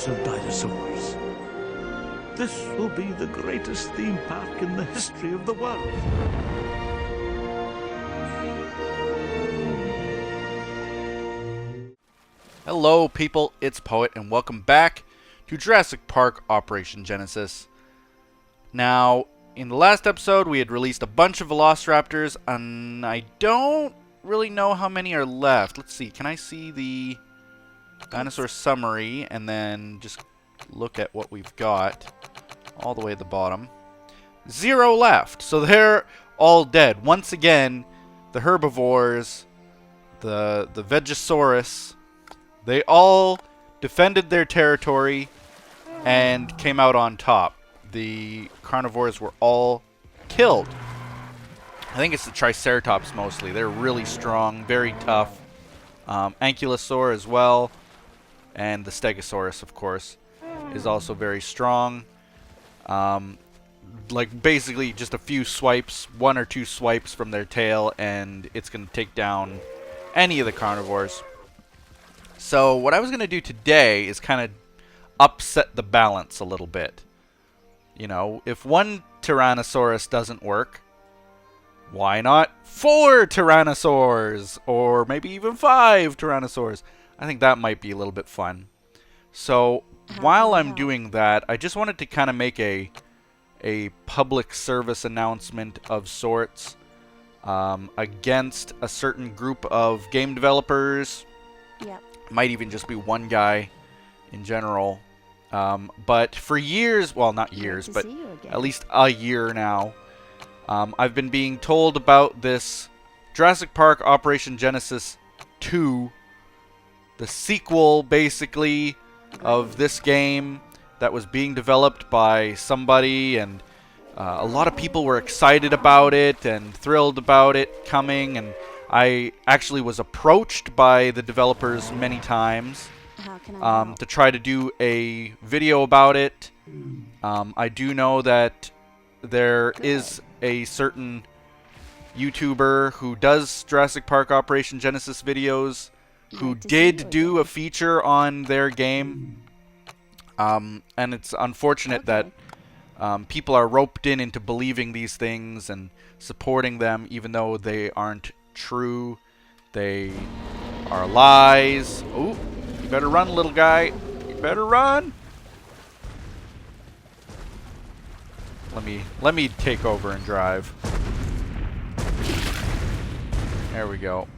house of dinosaurs. This will be the greatest theme park in the history of the world. Hello people, it's Poet and welcome back to Jurassic Park Operation Genesis. Now, in the last episode we had released a bunch of velociraptors and I don't really know how many are left. Let's see, can I see the dinosaur summary and then just look at what we've got all the way at the bottom? 0 left, so they're all dead. Once again, the herbivores, the Vegosaurus, they all defended their territory and came out on top. The carnivores were all killed. I think it's the Triceratops mostly. They're really strong, very tough. Ankylosaur as well. And the Stegosaurus, of course, is also very strong. Like basically just a few swipes, 1 or 2 swipes from their tail, and it's going to take down any of the carnivores. So what I was going to do today is kind of upset the balance a little bit. You know, if one Tyrannosaurus doesn't work, why not 4 Tyrannosaurs? Or maybe even 5 Tyrannosaurs? I think that might be a little bit fun. So while I'm doing that, I just wanted to kind of make a public service announcement of sorts against a certain group of game developers. Yep. Might even just be one guy in general. But for years, well, not years, but at least a year now, I've been being told about this Jurassic Park Operation Genesis 2, the sequel, basically, of this game that was being developed by somebody, and a lot of people were excited about it and thrilled about it coming, and I actually was approached by the developers many times to try to do a video about it. I do know that there is a certain YouTuber who does Jurassic Park Operation Genesis videos who did do a feature on their game. And it's unfortunate that people are roped into believing these things and supporting them even though they aren't true. They are lies. Ooh, you better run, little guy. You better run. Let me take over and drive. There we go.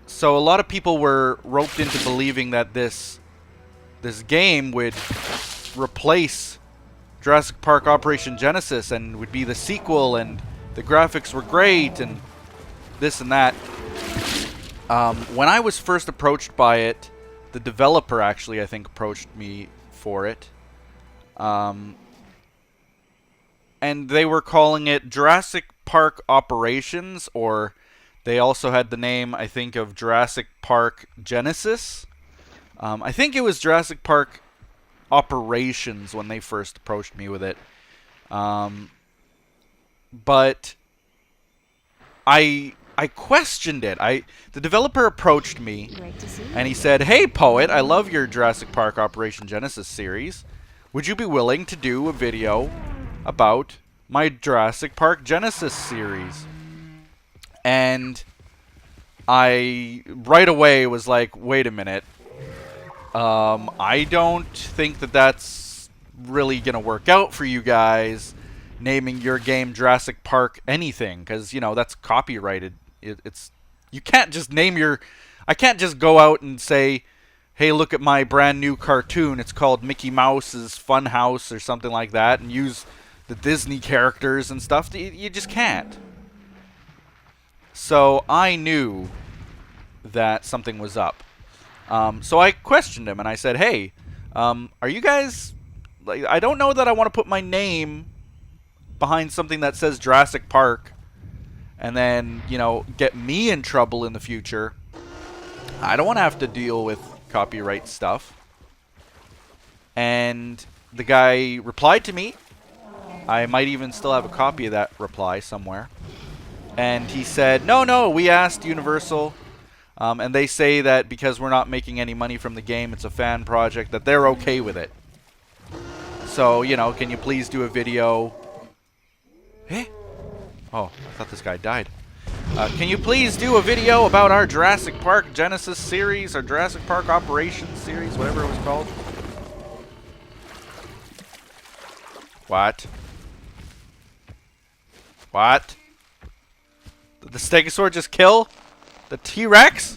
So a lot of people were roped into believing that this game would replace Jurassic Park Operation Genesis and would be the sequel, and the graphics were great and this and that. When I was first approached by it, the developer actually, I think, approached me for it. And they were calling it Jurassic Park Operations, or they also had the name, I think, of Jurassic Park Genesis. I think it was Jurassic Park Operations when they first approached me with it. But I questioned it. The developer approached me, and he said, "Hey, Poet, I love your Jurassic Park Operation Genesis series. Would you be willing to do a video about my Jurassic Park Genesis series?" And I right away was like, wait a minute. I don't think that that's really going to work out for you guys, naming your game Jurassic Park anything, because, you know, that's copyrighted. You can't just name your... I can't just go out and say, hey, look at my brand new cartoon. It's called Mickey Mouse's Fun House or something like that, and use the Disney characters and stuff. You just can't. So I knew that something was up. So I questioned him and I said, hey, are you guys... Like, I don't know that I want to put my name behind something that says Jurassic Park and then, you know, get me in trouble in the future. I don't want to have to deal with copyright stuff. And the guy replied to me. I might even still have a copy of that reply somewhere. And he said, no, we asked Universal And they say that because we're not making any money from the game, it's a fan project, that they're okay with it. So, you know, can you please do a video? Eh? Oh, I thought this guy died. Can you please do a video about our Jurassic Park Genesis series, or Jurassic Park Operations series, whatever it was called? What? What? Did the Stegosaur just kill the T-Rex?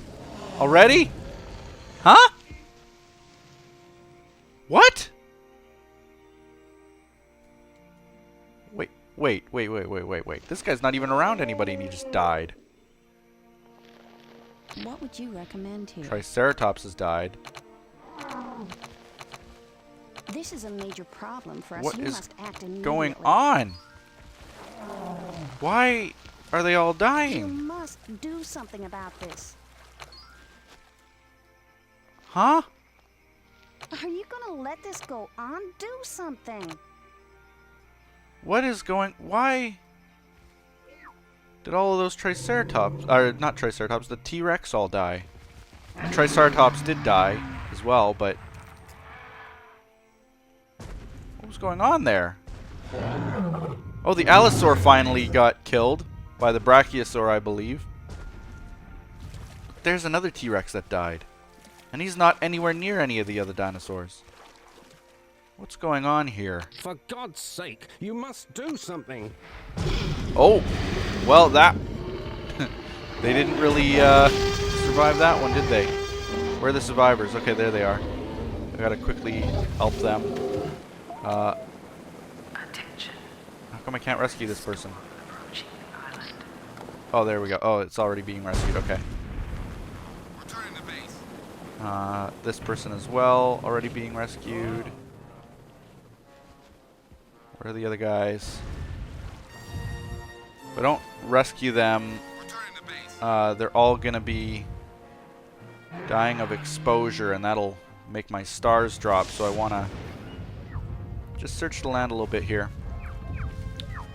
Already? Huh? What? Wait. This guy's not even around anybody and he just died. What would you recommend here? Triceratops has died. This is a major problem for us. What you is must act immediately. going on? Why are they all You dying? must do something about this. Huh? Are you gonna let this go on? Do something. What is going... Why did all of those Triceratops... Or, not Triceratops, the T-Rex all die? And Triceratops did die as well, but... What was going on there? Oh, the Allosaur finally got killed by the Brachiosaur, I believe. There's another T-Rex that died. And he's not anywhere near any of the other dinosaurs. What's going on here? For God's sake, you must do something. Oh, well, that... they didn't really survive that one, did they? Where are the survivors? Okay, there they are. I gotta quickly help them. Attention. How come I can't rescue this person? Approaching island. Oh, there we go. Oh, it's already being rescued. Okay. Return to base. This person as well, already being rescued. Where are the other guys? If I don't rescue them, Return to base. they're all gonna be dying of exposure, and that'll make my stars drop. So I wanna just search the land a little bit here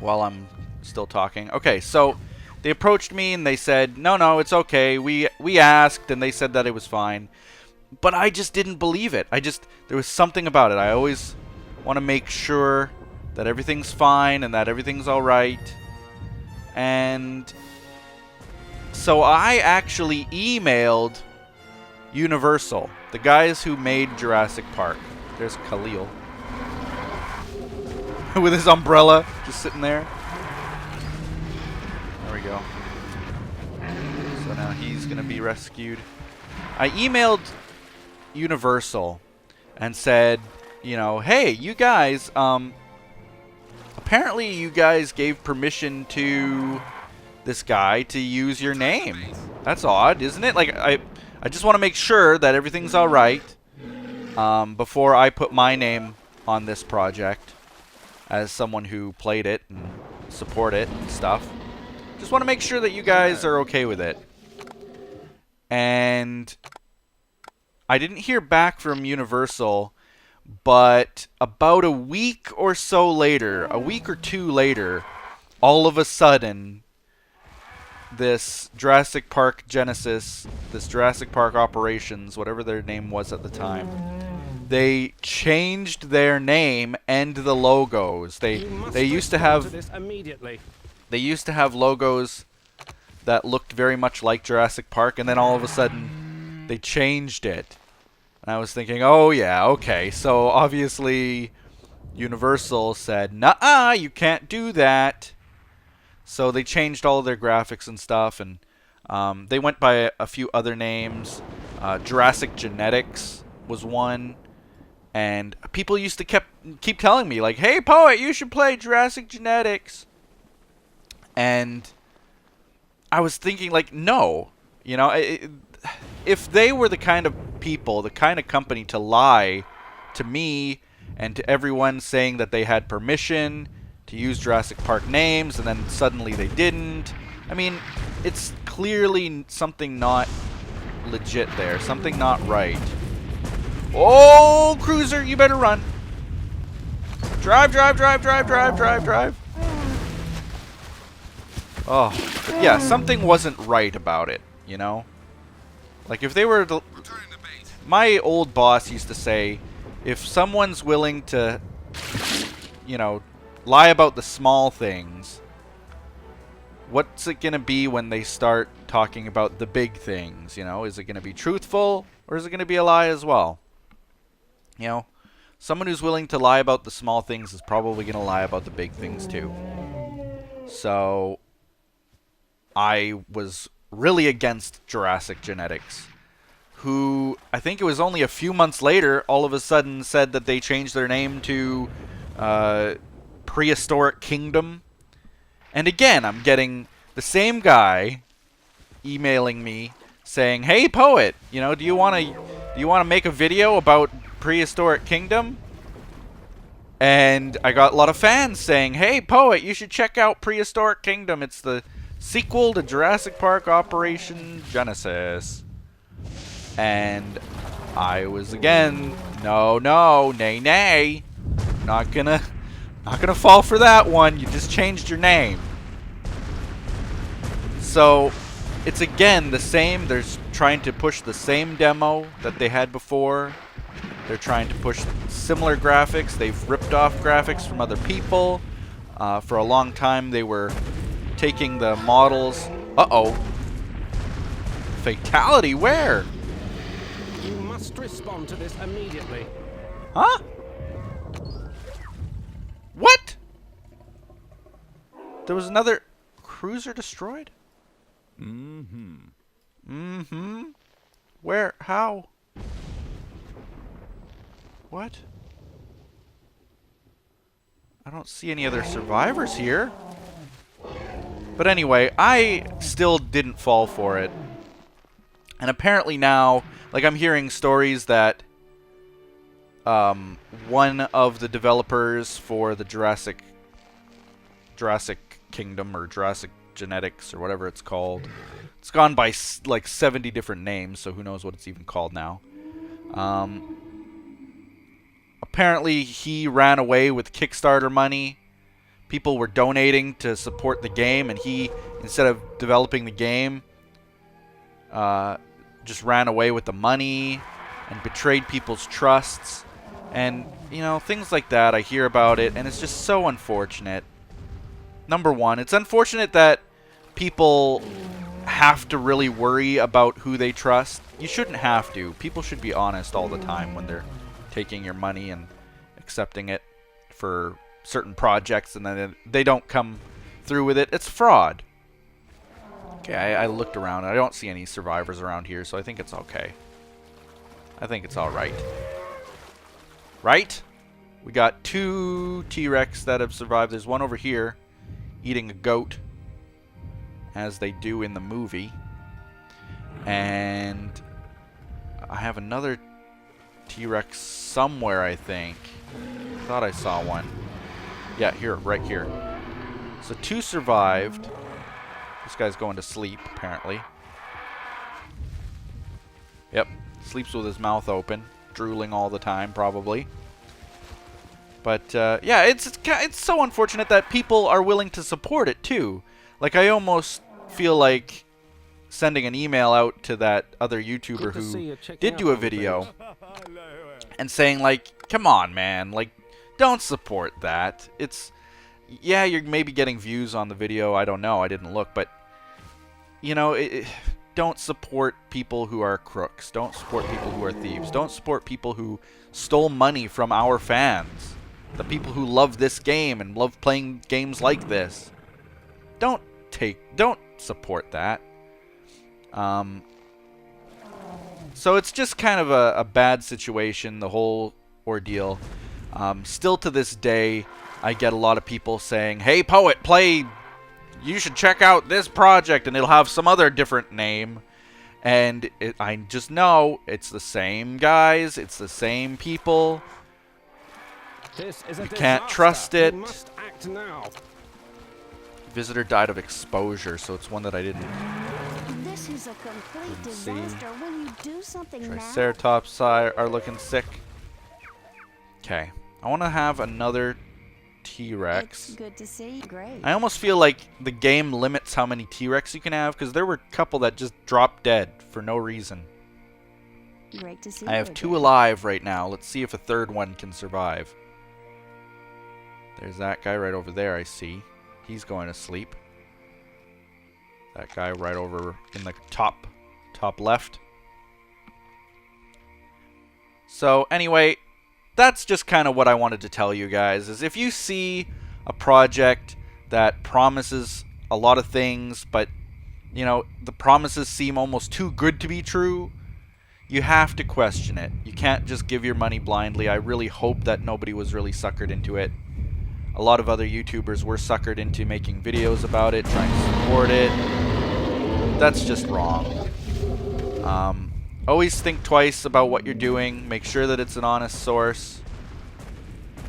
while I'm still talking. Okay, so they approached me and they said, no, it's okay. We asked and they said that it was fine. But I just didn't believe it. There was something about it. I always want to make sure that everything's fine and that everything's alright. And so I actually emailed Universal, the guys who made Jurassic Park. There's Khalil. With his umbrella, just sitting there. There we go. So now he's going to be rescued. I emailed Universal and said, you know, hey, you guys, apparently you guys gave permission to this guy to use your name. That's odd, isn't it? Like, I just want to make sure that everything's alright before I put my name on this project as someone who played it and support it and stuff. Just want to make sure that you guys are okay with it. And I didn't hear back from Universal, but about a week or so later, a week or two later, all of a sudden, this Jurassic Park Genesis, this Jurassic Park Operations, whatever their name was at the time, they changed their name and the logos. They used to have logos that looked very much like Jurassic Park, and then all of a sudden they changed it. And I was thinking, oh yeah, okay, so obviously Universal said, nuh-uh, you can't do that. So they changed all of their graphics and stuff, and they went by a few other names. Jurassic Genetics was one. And people used to keep telling me, like, hey, Poet, you should play Jurassic Genetics. And I was thinking, like, no. You know, if they were the kind of people, the kind of company to lie to me and to everyone saying that they had permission to use Jurassic Park names and then suddenly they didn't, I mean, it's clearly something not legit there, something not right. Oh, Cruiser, you better run. Drive. Oh, but yeah, something wasn't right about it, you know? Like, if they were to... Returning to base. My old boss used to say, if someone's willing to, you know, lie about the small things, what's it going to be when they start talking about the big things, you know? Is it going to be truthful, or is it going to be a lie as well? You know, someone who's willing to lie about the small things is probably going to lie about the big things too. So, I was really against Jurassic Genetics, who, I think it was only a few months later, all of a sudden said that they changed their name to Prehistoric Kingdom. And again, I'm getting the same guy emailing me saying, "Hey, Poet, you know, do you want to make a video about Prehistoric Kingdom?" And I got a lot of fans saying, "Hey, Poet, you should check out Prehistoric Kingdom. It's the sequel to Jurassic Park Operation Genesis." And I was again, no, nay, nay. Not gonna fall for that one. You just changed your name. So, it's again the same. They're trying to push the same demo that they had before. They're trying to push similar graphics. They've ripped off graphics from other people. For a long time, they were taking the models. Uh-oh. Fatality? Where? You must respond to this immediately. Huh? What? There was another cruiser destroyed? Where? How? What? I don't see any other survivors here. But anyway, I still didn't fall for it. And apparently now, like, I'm hearing stories that one of the developers for the Jurassic Kingdom or Jurassic Genetics or whatever it's called, it's gone by like 70 different names, so who knows what it's even called now. Apparently he ran away with Kickstarter money. People were donating to support the game, and he, instead of developing the game, just ran away with the money and betrayed people's trusts. And, you know, things like that, I hear about it, and it's just so unfortunate. Number one, it's unfortunate that people have to really worry about who they trust. You shouldn't have to. People should be honest all the time when they're taking your money and accepting it for certain projects, and then they don't come through with it. It's fraud. Okay, I looked around. I don't see any survivors around here, so I think it's okay. I think it's alright. Right? We got 2 T-Rex that have survived. There's one over here eating a goat, as they do in the movie. And I have another T-Rex somewhere, I think. I thought I saw one. Yeah, here, right here. So 2 survived. This guy's going to sleep, apparently. Yep, sleeps with his mouth open, drooling all the time, probably. But yeah, it's so unfortunate that people are willing to support it too. Like, I almost feel like sending an email out to that other YouTuber who did do a video and saying, like, come on, man, like, don't support that. It's, yeah, you're maybe getting views on the video. I don't know. I didn't look, but you know, don't support people who are crooks. Don't support people who are thieves. Don't support people who stole money from our fans. The people who love this game and love playing games like this. Don't support that. So it's just kind of a bad situation, the whole ordeal. Still to this day, I get a lot of people saying, "Hey, Poet, you should check out this project," and it'll have some other different name. And I just know it's the same guys, it's the same people. You can't trust it. You must act now. Visitor died of exposure, so it's one that I didn't. This is a complete disaster. Will you do something now? Triceratops are looking sick. Okay, I want to have another T-Rex. It's good to see. Great. I almost feel like the game limits how many T-Rex you can have, because there were a couple that just dropped dead for no reason. Great to see I you have 2 again. alive right now. Let's see if a third one can survive. There's that guy right over there, I see. He's going to sleep. That guy right over in the top left. So anyway, that's just kind of what I wanted to tell you guys, is if you see a project that promises a lot of things, but you know, the promises seem almost too good to be true, you have to question it. You can't just give your money blindly. I really hope that nobody was really suckered into it. A lot of other YouTubers were suckered into making videos about it, trying to support it. That's just wrong. Always think twice about what you're doing. Make sure that it's an honest source.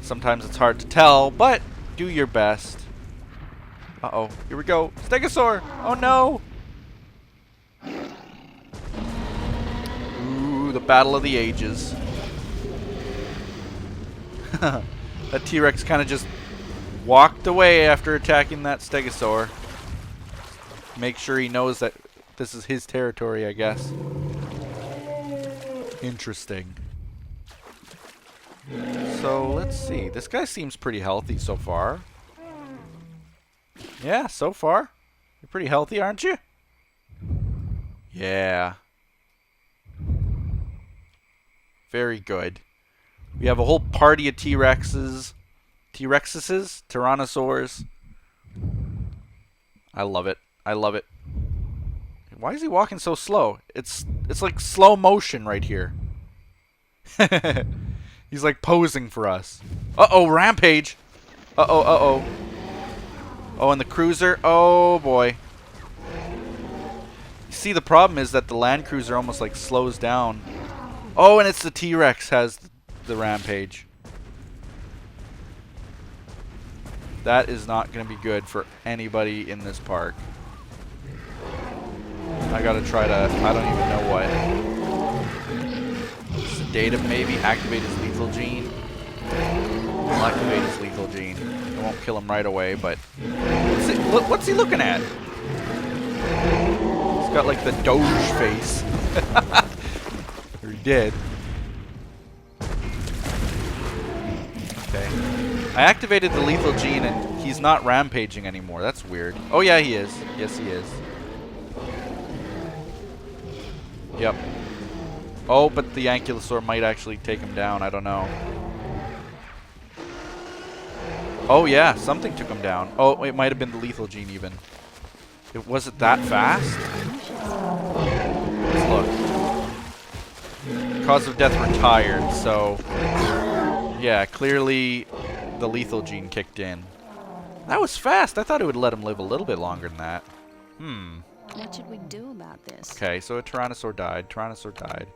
Sometimes it's hard to tell, but do your best. Uh-oh, here we go. Stegosaur! Oh no! Ooh, the battle of the ages. That T-Rex kind of just walked away after attacking that Stegosaur. Make sure he knows that this is his territory, I guess. Interesting. So, let's see. This guy seems pretty healthy so far. Yeah, so far. You're pretty healthy, aren't you? Yeah. Very good. We have a whole party of T-Rexes. T-Rexes? Tyrannosaurs. I love it. I love it. Why is he walking so slow? It's like slow motion right here. He's like posing for us. Uh-oh, rampage. Uh-oh, uh-oh. Oh, and the cruiser. Oh, boy. You see, the problem is that the Land Cruiser almost like slows down. Oh, and it's the T-Rex has the rampage. That is not going to be good for anybody in this park. I gotta try to, I don't even know what. Sedate him maybe? Activate his lethal gene? I'll activate his lethal gene. It won't kill him right away, but... What's he looking at? He's got like the Doge face. Or he did. Okay. I activated the lethal gene and he's not rampaging anymore. That's weird. Oh yeah, he is. Yes, he is. Yep. Oh, but the Ankylosaur might actually take him down. I don't know. Oh, yeah. Something took him down. Oh, it might have been the lethal gene even. Was it that fast? Let's look. Cause of death retired, so... Yeah, clearly the lethal gene kicked in. That was fast. I thought it would let him live a little bit longer than that. What should we do about this? Okay, so a Tyrannosaur died. Tyrannosaur died.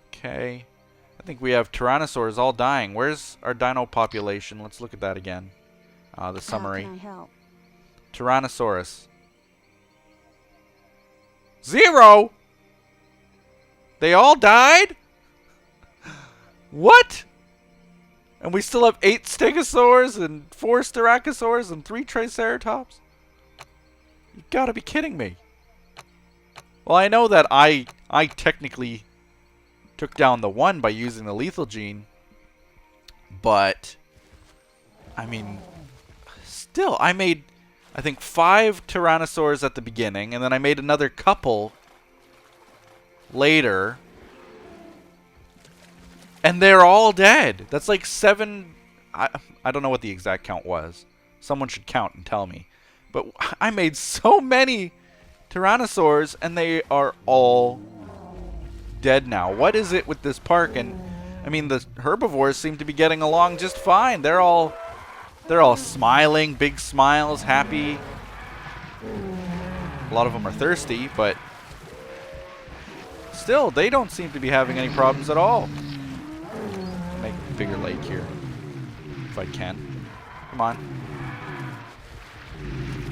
Okay. I think we have Tyrannosaurs all dying. Where's our dino population? Let's look at that again. The summary. How can I help? Tyrannosaurus. 0! They all died? What? And we still have 8 Stegosaurs and 4 Styracosaurs and 3 Triceratops? You gotta be kidding me. Well, I know that I technically took down the one by using the lethal gene, but I mean, still, I made, I think, 5 Tyrannosaurs at the beginning, and then I made another couple later, and they're all dead. That's like 7, I don't know what the exact count was. Someone should count and tell me. But I made so many Tyrannosaurs, and they are all dead now. What is it with this park? And I mean, the herbivores seem to be getting along just fine. They're all smiling, big smiles, happy. A lot of them are thirsty, but still, they don't seem to be having any problems at all. Make a bigger lake here, if I can. Come on.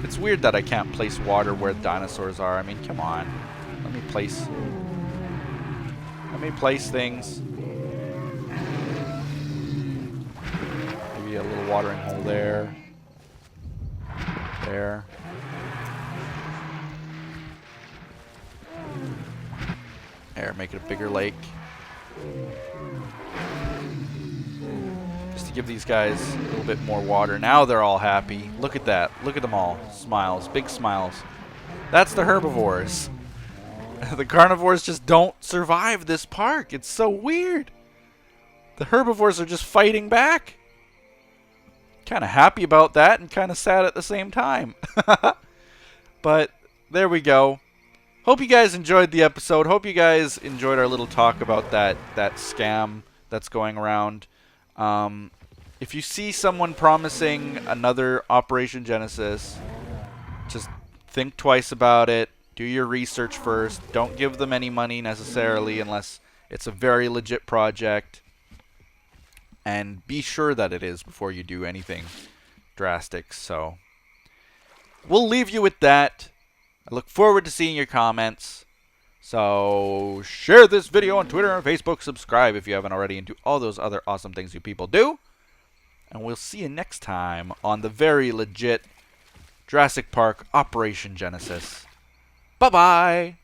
It's weird that I can't place water where dinosaurs are. I mean, come on. Let me place things. Maybe a little watering hole there. There. There, make it a bigger lake. Just to give these guys a little bit more water. Now they're all happy. Look at that. Look at them all. Smiles. Big smiles. That's the herbivores. The carnivores just don't survive this park. It's so weird. The herbivores are just fighting back. Kind of happy about that and kind of sad at the same time. But there we go. Hope you guys enjoyed the episode. Hope you guys enjoyed our little talk about that scam that's going around. If you see someone promising another Operation Genesis, just think twice about it. Do your research first. Don't give them any money necessarily unless it's a very legit project. And be sure that it is before you do anything drastic. So we'll leave you with that. I look forward to seeing your comments. So share this video on Twitter and Facebook. Subscribe if you haven't already, and do all those other awesome things you people do. And we'll see you next time on the very legit Jurassic Park Operation Genesis. Bye-bye.